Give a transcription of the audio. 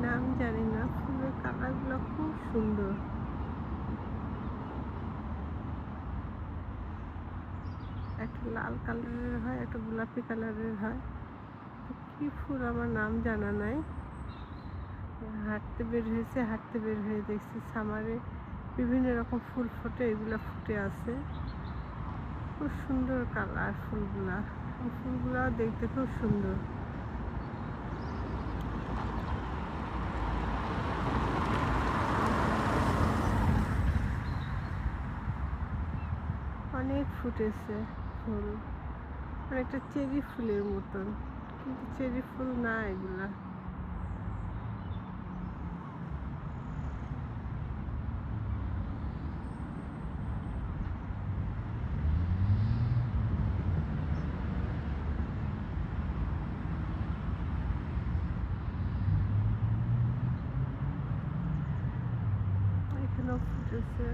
নাম জানি না। ফুলের কালারগুলো খুব সুন্দর। একটা লাল কালারের হয়, একটা গোলাপি কালারের হয়। তো কি ফুল আমার নাম জানা নাই। হাঁটতে বের হয়েছে, হাঁটতে বের হয়ে দেখছি সামারে বিভিন্ন রকম ফুল ফোটে, এগুলা ফুটে আছে। খুব সুন্দর কালার ফুলগুলা। ফুলগুলা দেখতে খুব সুন্দর। অনেক ফুটেছে ফুল, অনেকটা চেরি ফুলের মতন, কিন্তু চেরি ফুল না এগুলা। এখানেও ফুটেছে।